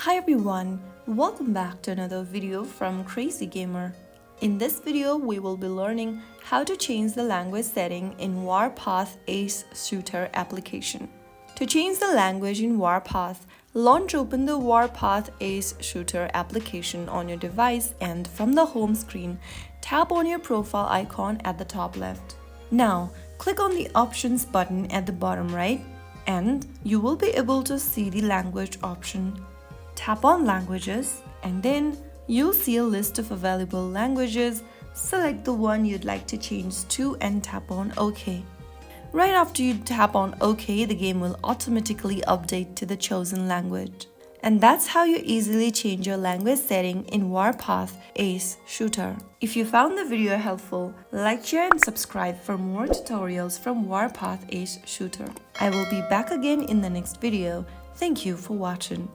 Hi everyone, welcome back to another video from Crazy Gamer. In this video, we will be learning how to change the language setting in Warpath Ace Shooter application. To change the language in Warpath, launch open the Warpath Ace Shooter application on your device and from the home screen, tap on your profile icon at the top left. Now, click on the Options button at the bottom right and you will be able to see the language option. Tap on Languages and then you'll see a list of available languages. Select the one you'd like to change to and tap on OK. Right after you tap on OK, the game will automatically update to the chosen language. And that's how you easily change your language setting in Warpath Ace Shooter. If you found the video helpful, like, share and subscribe for more tutorials from Warpath Ace Shooter. I will be back again in the next video. Thank you for watching.